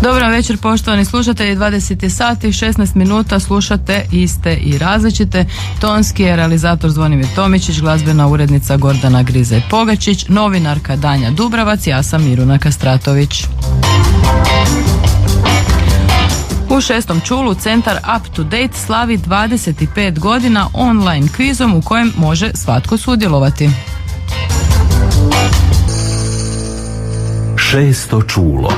Dobro večer poštovani slušatelji, 20 sati 16 minuta, slušate iste i različite. Tonski je realizator Zvonimir Tomičić, glazbena urednica Gordana Grizaj-Pogačić, novinarka Danja Dubravac, ja sam Miruna Kastratović. U 6. čulu centar Up to Date slavi 25 godina online kvizom u kojem može svatko sudjelovati. 6. čulo.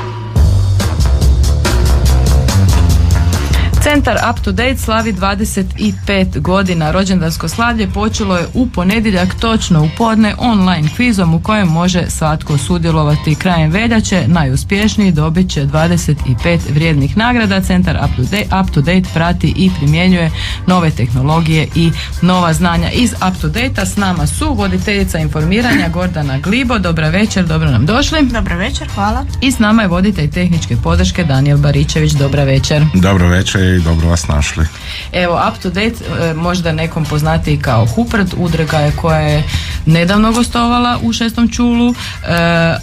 Centar Up to Date slavi 25 godina. Rođendansko slavlje počelo je u ponedjeljak točno u podne online kvizom u kojem može svatko sudjelovati. Krajem veljače najuspješniji dobit će 25 vrijednih nagrada. Centar Up to Date prati i primjenjuje nove tehnologije i nova znanja. Iz Up to Date-a s nama su voditeljica informiranja Gordana Glibo. Dobra večer, dobro nam došli. Dobra večer, hvala. I s nama je voditelj tehničke podrške Danijel Baričević. Dobra večer. Dobro večer i dobro vas našli. Evo, Up to Date, možda nekom poznatiji kao Hupert, udruga je koja je nedavno gostovala u 6. čulu,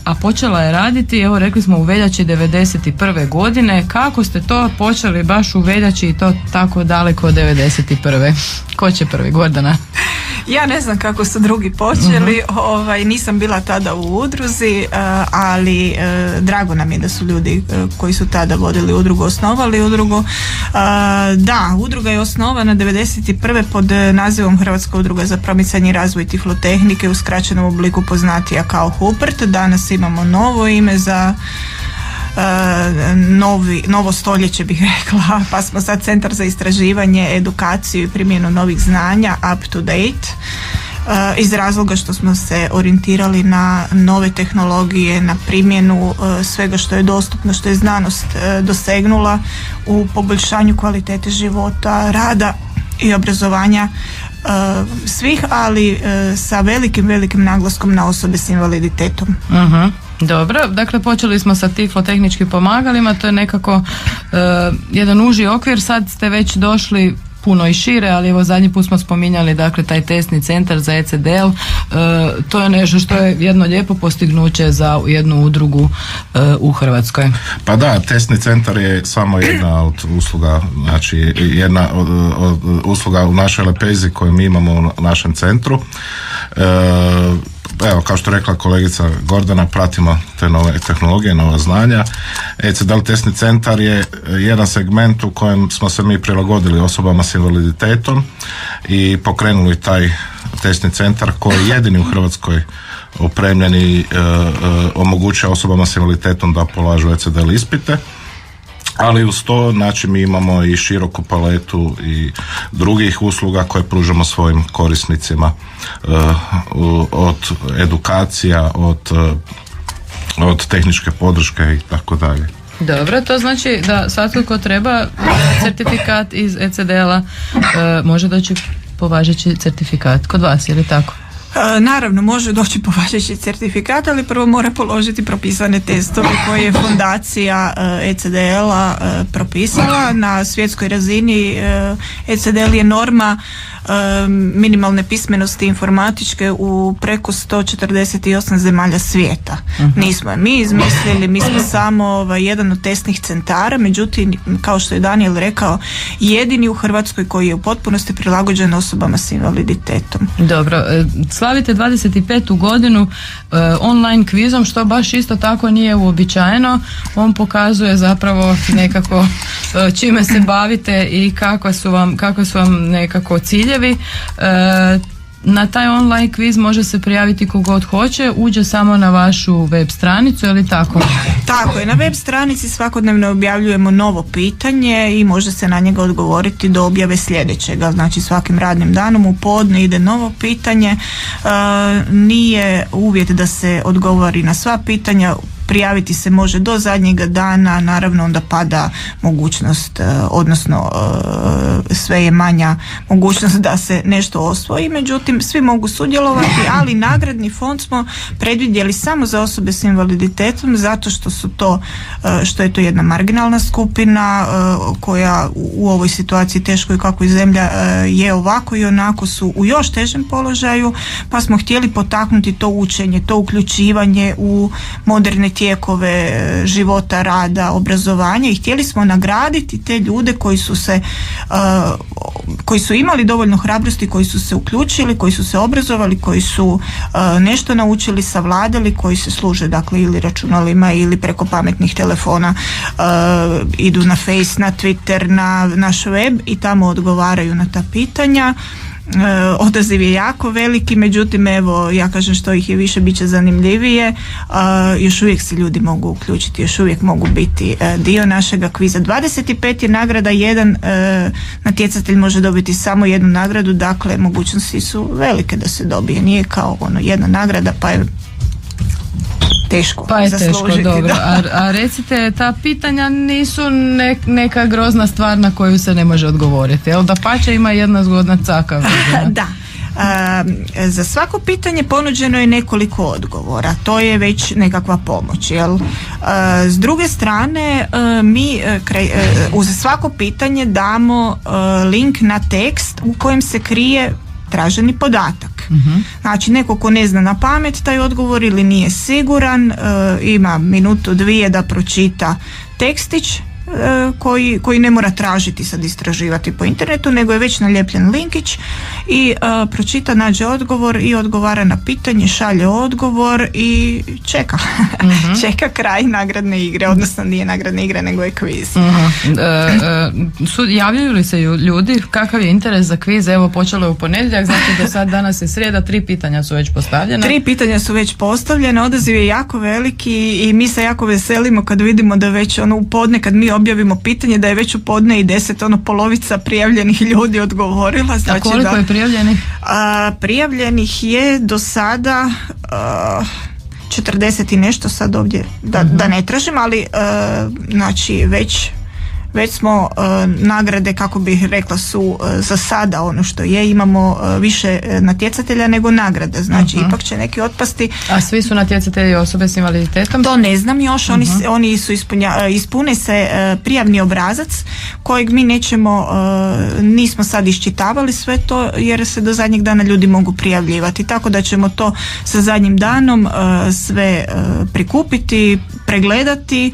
a počela je raditi, evo rekli smo u veljači 91. godine. Kako ste to počeli baš u veljači i to tako daleko od 91. Ko će prvi, Gordana? Ja ne znam kako su drugi počeli, nisam bila tada u udruzi, ali drago nam je da su ljudi koji su tada vodili udrugu osnovali udrugu. Da, udruga je osnovana 91. pod nazivom Hrvatska udruga za promicanje i razvoj tiflotehnike, u skraćenom obliku poznatija kao Hupert. Danas imamo novo ime za novo stoljeće bih rekla, pa smo sad Centar za istraživanje, edukaciju i primjenu novih znanja Up to Date, iz razloga što smo se orijentirali na nove tehnologije, na primjenu svega što je dostupno, što je znanost dosegnula u poboljšanju kvalitete života, rada i obrazovanja svih, ali sa velikim naglaskom na osobe s invaliditetom. Dobro, dakle počeli smo sa tiflotehničkim pomagalima, to je nekako jedan uži okvir, sad ste već došli puno i šire, ali evo zadnji put smo spominjali dakle taj testni centar za ECDL, to je nešto što je jedno lijepo postignuće za jednu udrugu u Hrvatskoj. Pa da, testni centar je samo jedna od usluga, znači jedna od usluga u našoj lepezi koju mi imamo u našem centru. Evo, kao što je rekla kolegica Gordana, pratimo te nove tehnologije, nova znanja. ECDL testni centar je jedan segment u kojem smo se mi prilagodili osobama s invaliditetom i pokrenuli taj testni centar koji je jedini u Hrvatskoj opremljen i omogućuje osobama s invaliditetom da polažu ECDL ispite. Ali uz to, znači, mi imamo i široku paletu i drugih usluga koje pružamo svojim korisnicima, od edukacija, od tehničke podrške i tako dalje. Dobro, to znači da svatko ko treba certifikat iz ECDL-a može doći po važeći certifikat kod vas, je li tako? Naravno, može doći po važeći certifikat, ali prvo mora položiti propisane testove koje je fondacija ECDL-a propisala. Na svjetskoj razini ECDL je norma minimalne pismenosti informatičke u preko 148 zemalja svijeta. Nismo je mi izmislili, mi smo samo jedan od testnih centara, međutim, kao što je Daniel rekao, jedini u Hrvatskoj koji je u potpunosti prilagođen osobama s invaliditetom. Dobro, slavite 25. godinu online kvizom, što baš isto tako nije uobičajeno. On pokazuje zapravo nekako čime se bavite i kako su vam nekako ciljevi. Na taj online kviz može se prijaviti kogod hoće, uđe samo na vašu web stranicu, je li tako? Tako je, na web stranici svakodnevno objavljujemo novo pitanje i može se na njega odgovoriti do objave sljedećega, znači svakim radnim danom u podne ide novo pitanje. Nije uvjet da se odgovori na sva pitanja, prijaviti se može do zadnjega dana, naravno onda pada mogućnost, odnosno sve je manja mogućnost da se nešto osvoji, međutim svi mogu sudjelovati, ali nagradni fond smo predvidjeli samo za osobe s invaliditetom zato što je to jedna marginalna skupina koja u ovoj situaciji teškoj kakvoj zemlja je ovako i onako su u još težem položaju, pa smo htjeli potaknuti to učenje, to uključivanje u moderne tijekove života, rada, obrazovanja i htjeli smo nagraditi te ljude koji su imali dovoljno hrabrosti, koji su se uključili, koji su se obrazovali, koji su nešto naučili, savladali, koji se služe dakle ili računalima ili preko pametnih telefona idu na Face, na Twitter, na naš web i tamo odgovaraju na ta pitanja. Odaziv je jako veliki, međutim evo ja kažem što ih je više bit će zanimljivije, još uvijek se ljudi mogu uključiti, još uvijek mogu biti dio našega kviza. 25 je nagrada, jedan natjecatelj može dobiti samo jednu nagradu, dakle mogućnosti su velike da se dobije, nije kao jedna nagrada pa je teško zaslužiti. Dobro. A recite, ta pitanja nisu neka grozna stvar na koju se ne može odgovoriti, jel? Dapače, ima jedna zgodna caka. Da. Za svako pitanje ponuđeno je nekoliko odgovora, to je već nekakva pomoć, jel? S druge strane mi uz svako pitanje damo link na tekst u kojem se krije traženi podatak. Znači neko ko ne zna na pamet taj odgovor ili nije siguran, ima minutu, dvije da pročita tekstić koji ne mora tražiti sad istraživati po internetu, nego je već naljepljen linkić i pročita, nađe odgovor i odgovara na pitanje, šalje odgovor i čeka. Čeka kraj nagradne igre, odnosno nije nagradna igra nego je kviz. Javljaju li se ljudi? Kakav je interes za kviz? Evo počelo je u ponedjeljak, znači do sad danas je srijeda, 3 pitanja su već postavljena. 3 pitanja su već postavljene, odaziv je jako veliki i mi se jako veselimo kad vidimo da već u podne kad mi objavimo pitanje da je već u podne i 10, polovica prijavljenih ljudi odgovorila. Znači, a koliko je prijavljenih? Prijavljenih je do sada 40 i nešto, sad ovdje da ne tražim, ali znači već smo nagrade, kako bih rekla, su za sada ono što je, imamo više natjecatelja nego nagrada, znači ipak će neki otpasti. A svi su natjecatelji osobe s invaliditetom? To ne znam još, oni su ispune se prijavni obrazac kojeg mi nismo sad iščitavali sve to jer se do zadnjeg dana ljudi mogu prijavljivati, tako da ćemo to sa zadnjim danom sve prikupiti, pregledati,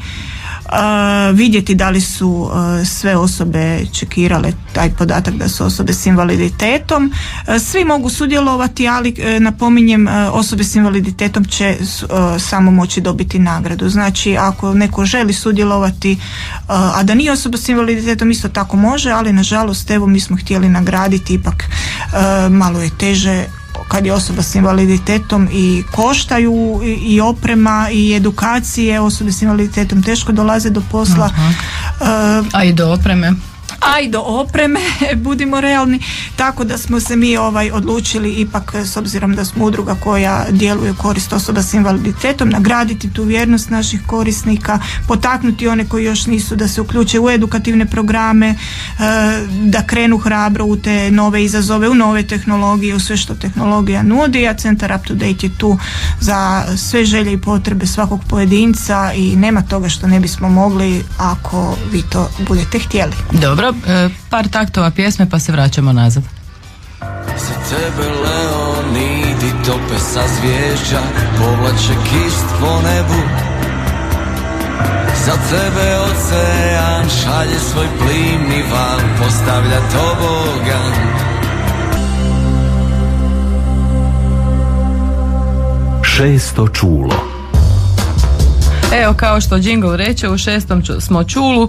vidjeti da li su sve osobe čekirale taj podatak da su osobe s invaliditetom. Svi mogu sudjelovati, ali napominjem, osobe s invaliditetom će samo moći dobiti nagradu. Znači ako neko želi sudjelovati, a da nije osoba s invaliditetom, isto tako može, ali nažalost evo mi smo htjeli nagraditi, ipak malo je teže kad je osoba s invaliditetom i koštaju i oprema i edukacije, osobe s invaliditetom teško dolaze do posla. A i do opreme. Budimo realni, tako da smo se mi odlučili ipak, s obzirom da smo udruga koja djeluje u korist osoba s invaliditetom, nagraditi tu vjernost naših korisnika, potaknuti one koji još nisu da se uključe u edukativne programe, da krenu hrabro u te nove izazove, u nove tehnologije, u sve što tehnologija nudi, a Centar Up to Date je tu za sve želje i potrebe svakog pojedinca i nema toga što ne bismo mogli ako vi to budete htjeli. Dobro, par taktova pjesme pa se vraćamo nazad. Za tebe Leonidi tope sa zvježđa, povlače kist po nebu. Za tebe ocean šalje svoj plimni val, postavlja tobogan. Šesto čulo. Evo, kao što jingle reče, u 6. smo čulu,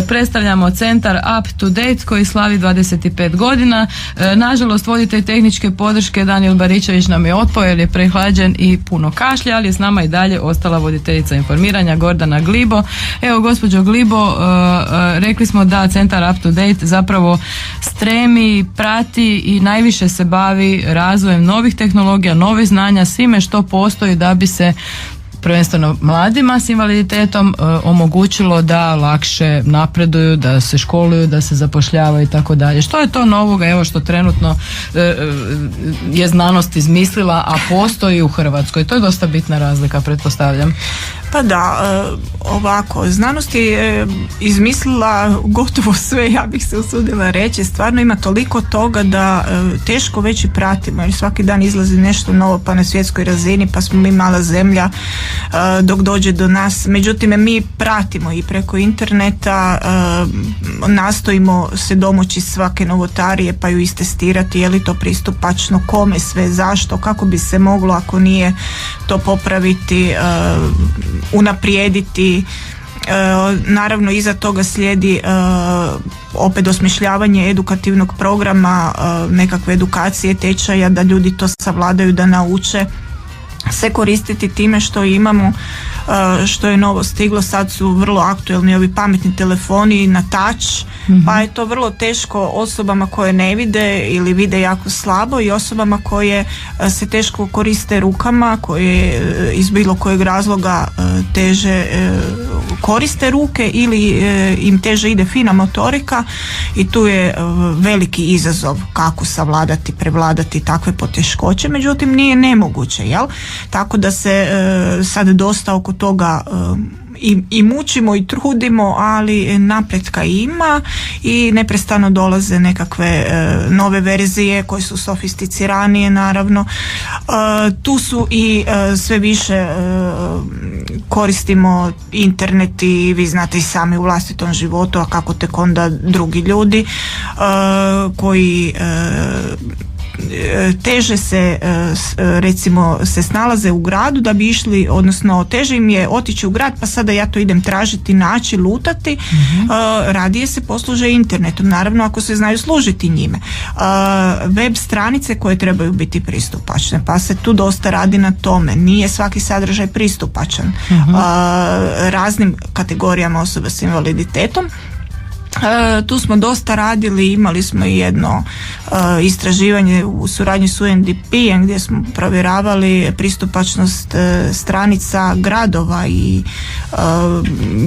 predstavljamo Centar Up to Date koji slavi 25 godina. Nažalost, voditelj tehničke podrške Danijel Baričević nam je otpao jer je prehlađen i puno kašlja, ali je s nama i dalje ostala voditeljica informiranja Gordana Glibo. Evo, gospođo Glibo, rekli smo da Centar Up to Date zapravo stremi, prati i najviše se bavi razvojem novih tehnologija, novih znanja, svime što postoji da bi se prvenstveno mladima s invaliditetom omogućilo da lakše napreduju, da se školuju, da se zapošljavaju i tako dalje. Što je to novoga, evo, što trenutno je znanost izmislila, a postoji u Hrvatskoj? To je dosta bitna razlika, pretpostavljam. Pa da, ovako, znanost je izmislila gotovo sve, ja bih se usudila reći, stvarno ima toliko toga da teško već i pratimo, jer svaki dan izlazi nešto novo pa na svjetskoj razini, pa smo mi mala zemlja dok dođe do nas. Međutim, mi pratimo i preko interneta, nastojimo se domoći svake novotarije pa ju istestirati, je li to pristupačno, kome sve, zašto, kako bi se moglo ako nije to popraviti, unaprijediti. Naravno iza toga slijedi opet osmišljavanje edukativnog programa, nekakve edukacije, tečaja da ljudi to savladaju, da nauče se koristiti time što imamo, što je novo stiglo. Sad su vrlo aktuelni ovi pametni telefoni na touch, pa je to vrlo teško osobama koje ne vide ili vide jako slabo i osobama koje se teško koriste rukama, koje iz bilo kojeg razloga teže koriste ruke ili im teže ide fina motorika, i tu je veliki izazov kako savladati, prevladati takve poteškoće. Međutim, nije nemoguće, jel? Tako da se sad dosta oko toga i mučimo i trudimo, ali napretka ima i neprestano dolaze nekakve nove verzije koje su sofisticiranije, naravno. Tu su i sve više koristimo internet i vi znate i sami u vlastitom životu, a kako tek onda drugi ljudi koji teže se recimo se snalaze u gradu da bi išli, odnosno teže im je otići u grad, pa sada ja to idem tražiti, naći, lutati. Radije se posluže internetom, naravno ako se znaju služiti njime. Web stranice koje trebaju biti pristupačne, pa se tu dosta radi na tome. Nije svaki sadržaj pristupačan raznim kategorijama osoba s invaliditetom. Tu smo dosta radili, imali smo i jedno istraživanje u suradnji s UNDP-em gdje smo provjeravali pristupačnost stranica gradova i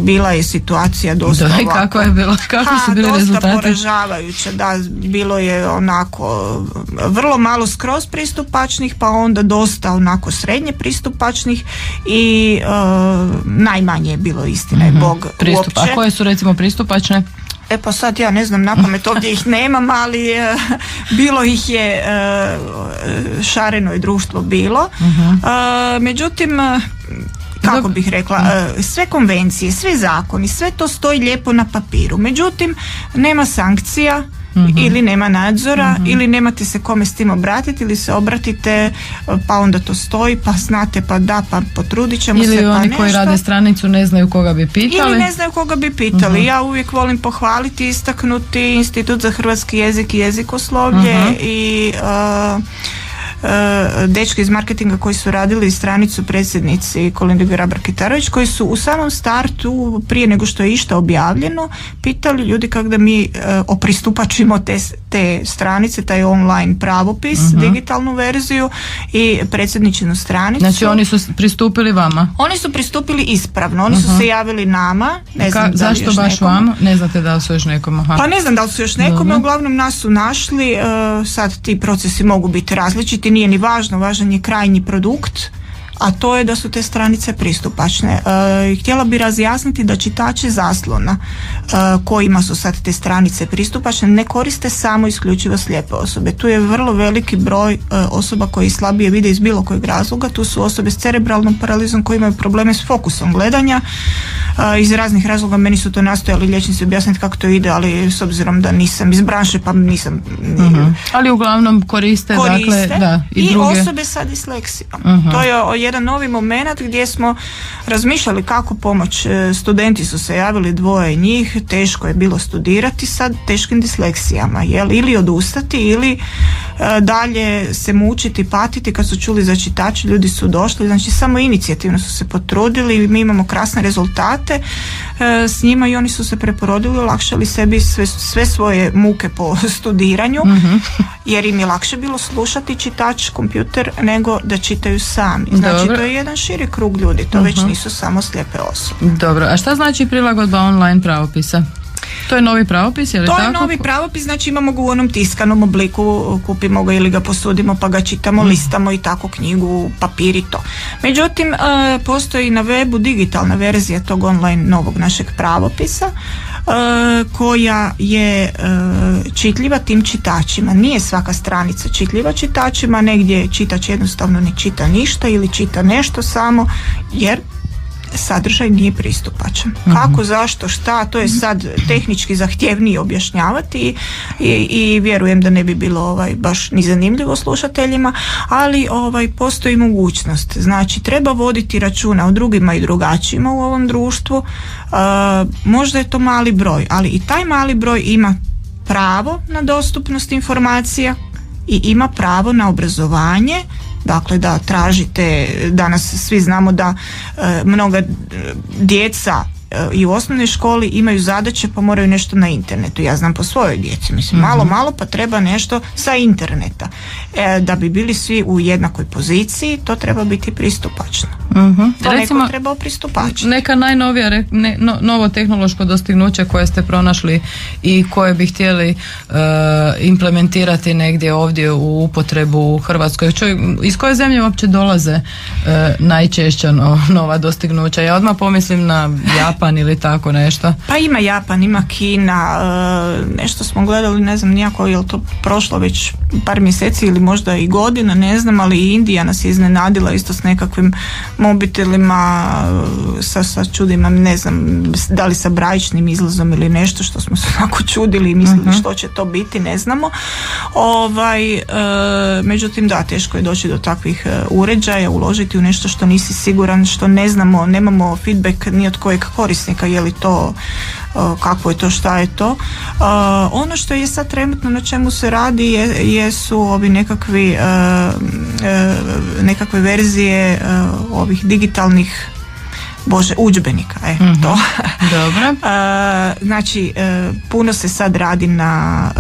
bila je situacija dosta ovako. Kako je bilo? Kakvi su bili rezultati? Dosta poražavajuće, da, bilo je onako vrlo malo skroz pristupačnih, pa onda dosta onako srednje pristupačnih i najmanje je bilo, istina je Bog, uopće. A koje su recimo pristupačne? Pa sad ja ne znam napamet, ovdje ih nemam, ali bilo ih je, šareno je društvo bilo. Međutim, kako bih rekla, sve konvencije, sve zakoni, sve to stoji lijepo na papiru. Međutim, nema sankcija, ili nema nadzora, ili nemate se kome s tim obratiti, ili se obratite pa onda to stoji, pa znate, pa da, pa potrudit ćemo ili se, pa oni nešto. koji rade stranicu ne znaju koga bi pitali. Ili ne znaju koga bi pitali. Ja uvijek volim pohvaliti, istaknuti Institut za hrvatski jezik i jezikoslovlje i dečki iz marketinga koji su radili stranicu predsjednici Kolinde Grabar-Kitarović, koji su u samom startu, prije nego što je išta objavljeno, pitali ljudi kako da mi opristupačimo te stranice, taj online pravopis, digitalnu verziju i predsjedničinu stranicu. Znači oni su pristupili vama? Oni su pristupili ispravno, oni su se javili nama, ne znam da zašto još baš nekom. vama? Ne znate da li su još nekom? Pa ne znam da li su još nekome, uglavnom nas su našli. Sad ti procesi mogu biti različiti, nije ni važno, važan je krajnji produkt, a to je da su te stranice pristupačne. Htjela bi razjasniti da čitači zaslona kojima su sad te stranice pristupačne ne koriste samo isključivo slijepe osobe. Tu je vrlo veliki broj osoba koji slabije vide iz bilo kojeg razloga. Tu su osobe s cerebralnom paralizom koji imaju probleme s fokusom gledanja. Iz raznih razloga meni su to nastojali liječnici objasniti kako to ide, ali s obzirom da nisam iz branše pa nisam ali uglavnom koriste dakle, da, i druge osobe sa disleksijom. To je jedan novi moment gdje smo razmišljali kako pomoć. Studenti su se javili, 2 njih, teško je bilo studirati sa teškim disleksijama, ili odustati ili dalje se mučiti, patiti. Kad su čuli za čitače, ljudi su došli, znači samo inicijativno su se potrudili, mi imamo krasne rezultate s njima i oni su se preporodili, olakšali sebi sve svoje muke po studiranju, jer im je lakše bilo slušati čitač, kompjuter, nego da čitaju sami. Znači Dobro. to je jedan širi krug ljudi, to već nisu samo slijepe osobe. Dobro, a šta znači prilagodba online pravopisa? To je novi pravopis, je li tako? To je novi pravopis, znači imamo ga u onom tiskanom obliku, kupimo ga ili ga posudimo pa ga čitamo, listamo i tako knjigu, papir i to. Međutim, postoji na webu digitalna verzija tog online novog našeg pravopisa koja je čitljiva tim čitačima. Nije svaka stranica čitljiva čitačima, negdje čitač jednostavno ne čita ništa ili čita nešto samo jer sadržaj nije pristupačan. Kako, zašto, šta, to je sad tehnički zahtjevnije objašnjavati i vjerujem da ne bi bilo baš ni zanimljivo slušateljima, ali postoji mogućnost. Znači treba voditi računa o drugima i drugačijima u ovom društvu. Možda je to mali broj, ali i taj mali broj ima pravo na dostupnost informacija i ima pravo na obrazovanje. Dakle, da tražite, danas svi znamo da mnoga djeca i u osnovnoj školi imaju zadaće pa moraju nešto na internetu. Ja znam po svojoj djeci, mislim, malo pa treba nešto sa interneta. Da bi bili svi u jednakoj poziciji, to treba biti pristupačno. To recimo, neko treba pristupačno. Neka najnovija novo tehnološko dostignuće koje ste pronašli i koje bi htjeli implementirati negdje ovdje u upotrebu u Hrvatskoj. Iz koje zemlje uopće dolaze najčešća nova dostignuća? Ja odmah pomislim na Japan ili tako nešto. Pa ima Japan, ima Kina, nešto smo gledali, ne znam nijako je li to prošlo već par mjeseci ili možda i godina, ne znam, ali i Indija nas je iznenadila isto s nekakvim mobitelima sa čudima, ne znam da li sa brajičnim izlazom ili nešto što smo se onako čudili i mislili što će to biti, ne znamo. Međutim da, teško je doći do takvih uređaja, uložiti u nešto što nisi siguran, što ne znamo, nemamo feedback ni od kojeg korisnika, je li to, kako je to, šta je to. Ono što je sad trenutno na čemu se radi jesu ovi nekakve verzije ovih digitalnih udžbenika, to. Dobro. Znači, puno se sad radi na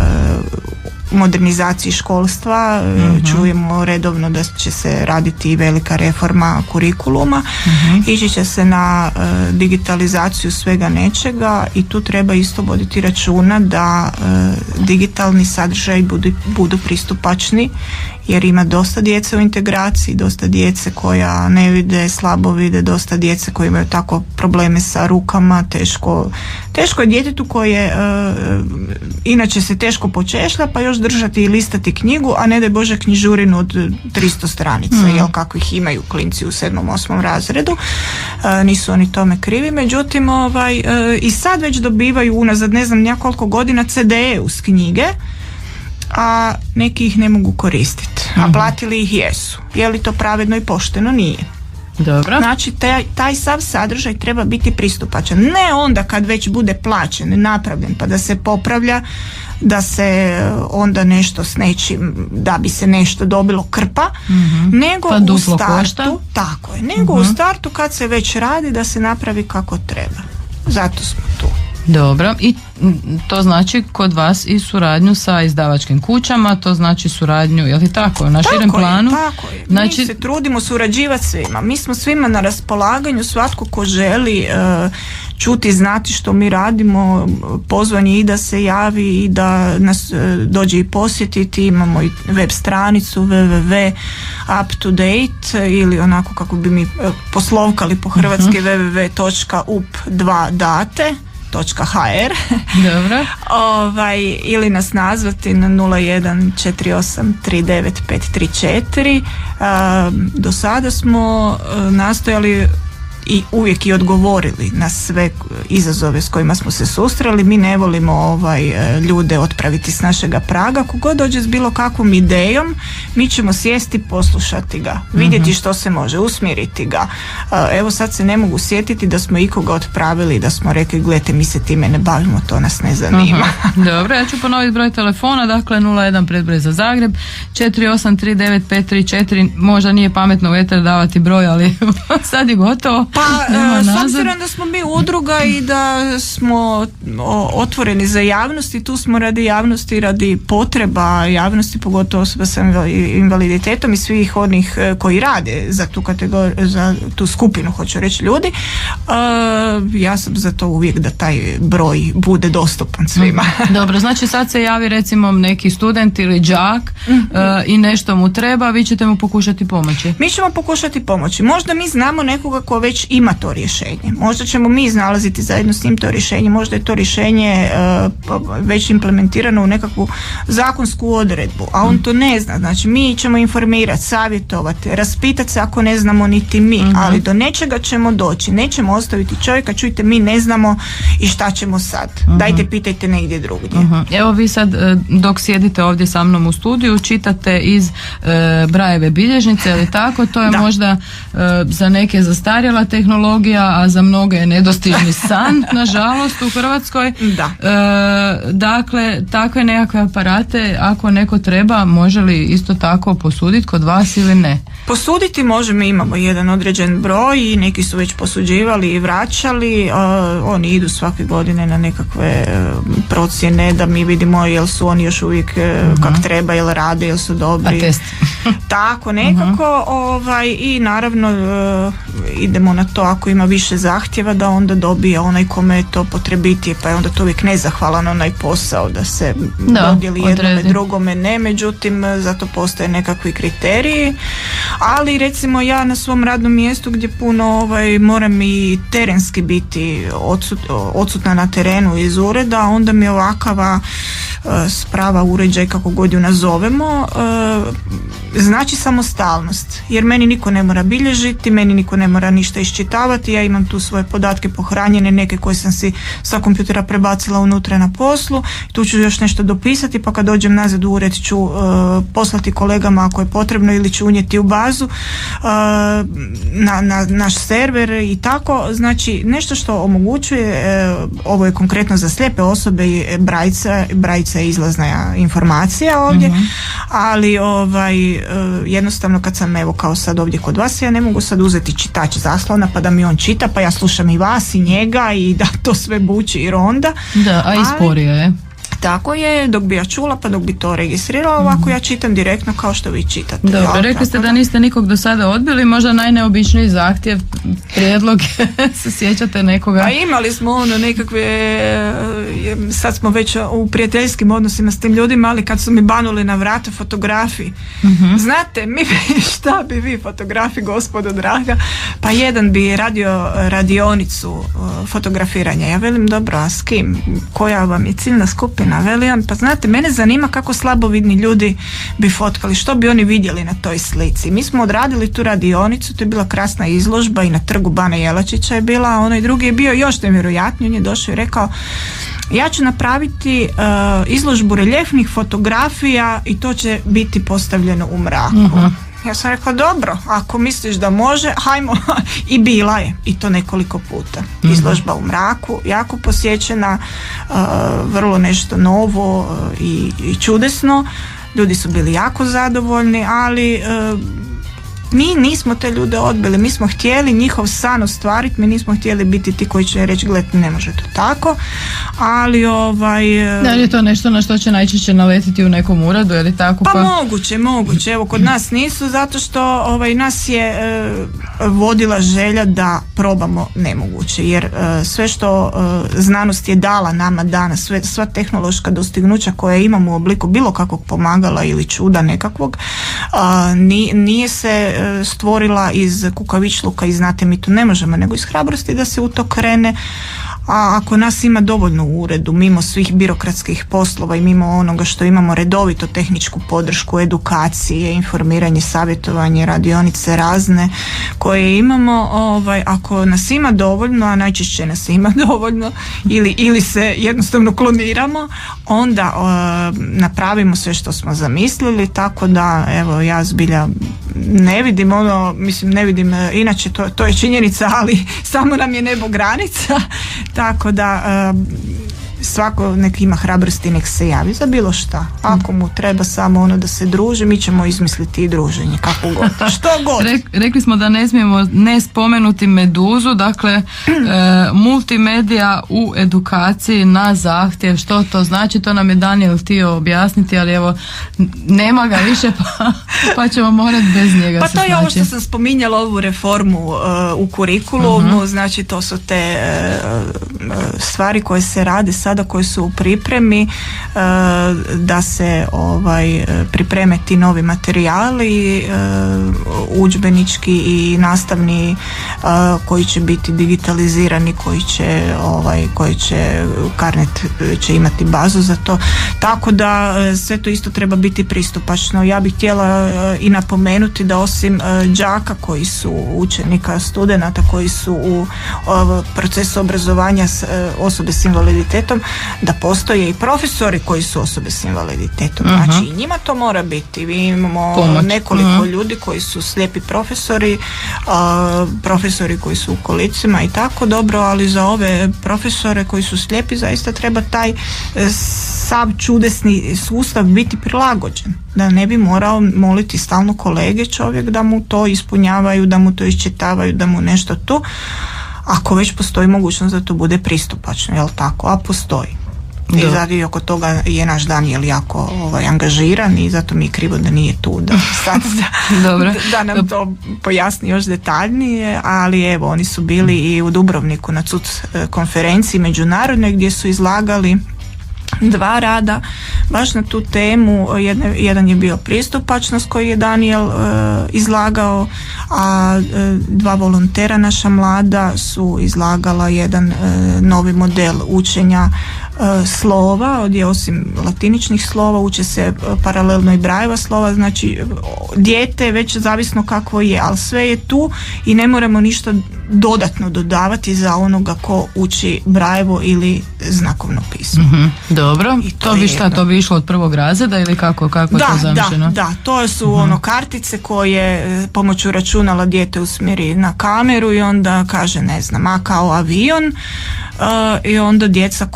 modernizaciji školstva, čujemo redovno da će se raditi i velika reforma kurikuluma, ići će se na digitalizaciju svega nečega i tu treba isto voditi računa da digitalni sadržaj budu pristupačni, jer ima dosta djece u integraciji, dosta djece koja ne vide, slabo vide, dosta djece koji imaju tako probleme sa rukama, teško je djetetu koje inače se teško počešlja pa još držati i listati knjigu, a ne daj Bože knjižurinu od 300 stranica, jel kakvih imaju klinci u 7. 8. razredu, nisu oni tome krivi, međutim i sad već dobivaju unazad ne znam nekoliko godina CD-e uz knjige, a neki ih ne mogu koristiti, a platili ih jesu. Je li to pravedno i pošteno? Nije. Dobro. Znači taj sav sadržaj treba biti pristupačan. Ne onda kad već bude plaćen, napravljen pa da se popravlja, da se onda nešto s nečim, da bi se nešto dobilo krpa, nego pa u startu košta. Tako je, nego u startu kad se već radi da se napravi kako treba. Zato smo tu. Dobro, i to znači kod vas i suradnju sa izdavačkim kućama, to znači suradnju, je li tako, na širem planu? Tako je, znači... mi se trudimo surađivati svima, mi smo svima na raspolaganju, svatko ko želi čuti, znati što mi radimo, pozvan je i da se javi i da nas dođe i posjetiti, imamo i web stranicu www.uptodate ili onako kako bi mi poslovkali po hrvatski www.up2date.hr Dobro. Ili nas nazvati na 0148395534. Do sada smo nastojali i uvijek i odgovorili na sve izazove s kojima smo se susreli. Mi ne volimo ljude otpraviti s našega praga. Kogod dođe s bilo kakvom idejom, mi ćemo sjesti, poslušati ga, vidjeti što se može, usmjeriti ga. Evo sad se ne mogu sjetiti da smo ikoga otpravili, da smo rekli gledajte, mi se time ne bavimo, to nas ne zanima. Dobro, ja ću ponoviti broj telefona, dakle 01 predbroj za Zagreb 48395534. Možda nije pametno u eter davati broj, ali sad je gotovo. Pa s obzirom da smo mi udruga i da smo otvoreni za javnost i tu smo radi javnosti, radi potreba javnosti, pogotovo osoba sa invaliditetom i svih onih koji rade za tu kategoriju, za tu skupinu, hoću reći, ljudi, ja sam za to uvijek da taj broj bude dostupan svima. Dobro, znači sad se javi recimo neki student ili đak i nešto mu treba, vi ćete mu pokušati pomoći. Mi ćemo pokušati pomoći. Možda mi znamo nekoga ko već ima to rješenje. Možda ćemo mi iznalaziti zajedno s njim to rješenje. Možda je to rješenje već implementirano u nekakvu zakonsku odredbu, a on to ne zna. Znači mi ćemo informirati, savjetovati, raspitati se ako ne znamo niti mi, ali do nečega ćemo doći. Nećemo ostaviti čovjeka, čujte, mi ne znamo i šta ćemo sad. Dajte, pitajte negdje drugdje. Evo vi sad dok sjedite ovdje sa mnom u studiju čitate iz Brailleve bilježnice, ili tako? To je možda za neke zastarjela tehnologija, a za mnoge je nedostižni san, nažalost, u Hrvatskoj. Dakle, takve nekakve aparate, ako neko treba, može li isto tako posuditi kod vas ili ne? Posuditi može, mi imamo jedan određen broj i neki su već posuđivali i vraćali. Oni idu svake godine na nekakve procjene da mi vidimo jel su oni još uvijek kak treba, jel rade, jel su dobri. Test. Tako nekako. I naravno idemo na to, ako ima više zahtjeva, da onda dobije onaj kome je to potrebitije, pa je onda to uvijek nezahvalan onaj posao da se dodijeli jednome, drugome ne, međutim zato postoje nekakvi kriteriji. Ali recimo ja na svom radnom mjestu gdje puno moram i terenski biti odsutna na terenu iz ureda, onda mi ovakava sprava, uređaj, kako god ju nazovemo, znači samostalnost, jer meni niko ne mora bilježiti, meni niko ne mora ništa iščitavati, ja imam tu svoje podatke pohranjene, neke koje sam si sa kompjutera prebacila unutra na poslu, tu ću još nešto dopisati, pa kad dođem nazad u ured ću poslati kolegama ako je potrebno ili ću unijeti u bazu na naš server i tako. Znači nešto što omogućuje, ovo je konkretno za slijepe osobe i brajica je izlazna informacija ovdje, ali jednostavno kad sam evo kao sad ovdje kod vas, ja ne mogu sad uzeti čitač zaslona pa da mi on čita, pa ja slušam i vas i njega i da to sve buči i ronda. Da, a i sporije je. Tako je, dok bi ja čula, pa dok bi to registrirala, ovako ja čitam direktno kao što vi čitate. Dobro, rekli ste da niste nikog do sada odbili, možda najneobičniji zahtjev, prijedlog, se sjećate nekoga? Pa imali smo nekakve, sad smo već u prijateljskim odnosima s tim ljudima, ali kad su mi banuli na vrata fotografi, znate, šta bi vi fotografi, gospodo draga, pa jedan bi radio radionicu fotografiranja, ja velim dobro, a s kim, koja vam je ciljna skupina? Velijan, pa znate, mene zanima kako slabovidni ljudi bi fotkali, što bi oni vidjeli na toj slici. Mi smo odradili tu radionicu, to je bila krasna izložba i na trgu Bana Jelačića je bila, a onaj drugi je bio još nevjerojatniji, on je došao i rekao ja ću napraviti izložbu reljefnih fotografija i to će biti postavljeno u mraku. Ja sam rekla dobro, ako misliš da može, hajmo. I bila je, i to nekoliko puta. Izložba u mraku, jako posjećena, vrlo nešto novo i čudesno. Ljudi su bili jako zadovoljni, ali mi nismo te ljude odbili, mi smo htjeli njihov san ostvariti, mi nismo htjeli biti ti koji će reći gledajte, ne može to tako, ali Da li je to nešto na što će najčešće naletiti u nekom uredu, je li tako? Pa moguće, evo kod nas nisu, zato što nas je vodila želja da probamo nemoguće, jer sve što znanost je dala nama danas, sva tehnološka dostignuća koja imamo u obliku bilo kakvog pomagala ili čuda nekakvog, nije se stvorila iz kukavičluka i znate mi to ne možemo, nego iz hrabrosti da se u to krene. A ako nas ima dovoljno u uredu, mimo svih birokratskih poslova i mimo onoga što imamo redovito tehničku podršku, edukacije, informiranje, savjetovanje, radionice razne koje imamo, ako nas ima dovoljno, a najčešće nas ima dovoljno ili se jednostavno kloniramo, onda napravimo sve što smo zamislili, tako da evo ja zbilja ne vidim ne vidim, inače to je činjenica, ali samo nam je nebo granica. Tako da svako nek ima hrabrosti, nek se javi za bilo šta. Ako mu treba samo ono da se druži, mi ćemo izmisliti i druženje, kako god, što god. Rekli smo da ne smijemo ne spomenuti Meduzu, dakle multimedija u edukaciji na zahtjev. Što to znači? To nam je Daniel htio objasniti, ali evo nema ga više pa ćemo morati bez njega pa se to je ovo snaći. što sam spominjala, ovu reformu u kurikulumu, znači to su te stvari koje se rade sada, koje su u pripremi, da se pripreme ti novi materijali udžbenički i nastavni, koji će biti digitalizirani, koji će Carnet će imati bazu za to, tako da sve to isto treba biti pristupačno. Ja bih htjela i napomenuti da osim đaka koji su učenika, studenata koji su u procesu obrazovanja osobe s invaliditetom, da postoje i profesori koji su osobe s invaliditetom. Znači i njima to mora biti. Mi imamo nekoliko ljudi koji su slijepi profesori, profesori koji su u kolicima i tako, dobro, ali za ove profesore koji su slijepi zaista treba taj sav čudesni sustav biti prilagođen, da ne bi morao moliti stalno kolege čovjek da mu to ispunjavaju, da mu to iščitavaju, da mu nešto tu, ako već postoji mogućnost da to bude pristupačno, jel tako, a postoji. I zato oko toga je naš Daniel jako angažiran i zato mi je krivo da nije tu da sad da nam to pojasni još detaljnije, ali evo, oni su bili i u Dubrovniku na CUC konferenciji međunarodnoj gdje su izlagali 2 rada baš na tu temu. Jedan je bio pristupačnost koji je Daniel izlagao, a 2 volontera naša mlada su izlagala jedan novi model učenja slova, gdje osim latiničnih slova uče se paralelno i Brajeva slova, znači dijete već zavisno kakvo je, ali sve je tu i ne moramo ništa dodatno dodavati za onoga ko uči Brajevo ili znakovno pismo. Dobro, to bi išlo od 1. razreda ili kako je to zamišljeno? Da, to su kartice koje pomoću računala dijete usmjeri na kameru i onda kaže, ne znam, A kao avion, i onda djeca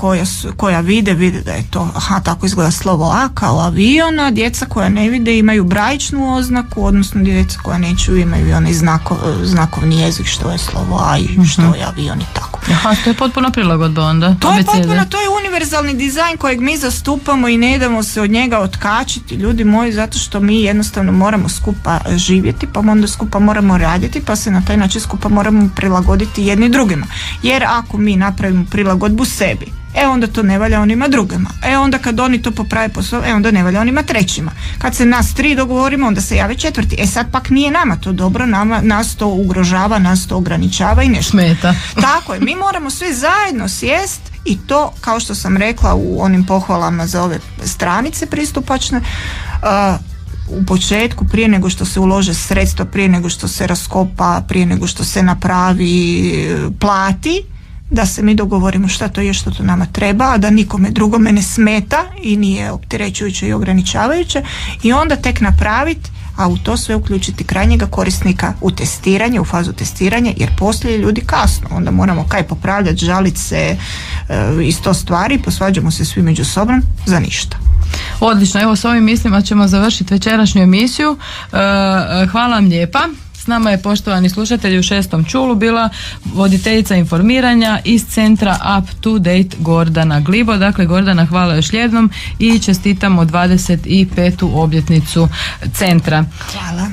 koja vide da je to, tako izgleda slovo A kao avion, a djeca koja ne vide imaju brajičnu oznaku, odnosno djeca koja ne čuju imaju onaj znakovni jezik, što je slovo A i što je avion i tako. Aha, to je potpuno prilagodba onda? To je univerzalni dizajn kojeg mi zastupamo i ne damo se od njega otkačiti, ljudi moji, zato što mi jednostavno moramo skupa živjeti, pa onda skupa moramo raditi, pa se na taj način skupa moramo prilagoditi jedni drugima. Jer ako mi napravimo prilagodbu sebi, onda to ne valja onima drugima. Onda kad oni to poprave posao, onda ne valja onima trećima. Kad se nas 3 dogovorimo, onda se jave 4. Sad pak nije nama to dobro, nas to ugrožava, nas to ograničava i nešto. Smeta. Tako je, mi moramo svi zajedno sjest i to, kao što sam rekla u onim pohvalama za ove stranice pristupačne, u početku, prije nego što se ulože sredstva, prije nego što se raskopa, prije nego što se napravi, plati, da se mi dogovorimo šta to je, što to nama treba, a da nikome drugome ne smeta i nije opterećujuće i ograničavajuće, i onda tek napraviti, a u to sve uključiti krajnjega korisnika u testiranje, u fazu testiranja, jer poslije ljudi kasno, onda moramo popravljati, žaliti se i 100 stvari, posvađamo se svi među sobom za ništa. Odlično, evo s ovim mislima ćemo završiti večerašnju emisiju. Hvala vam lijepa. S nama je, poštovani slušatelji, u 6. čulu bila voditeljica informiranja iz centra Up to Date Gordana Glibo. Dakle, Gordana, hvala još jednom i čestitamo 25. obljetnicu centra. Hvala.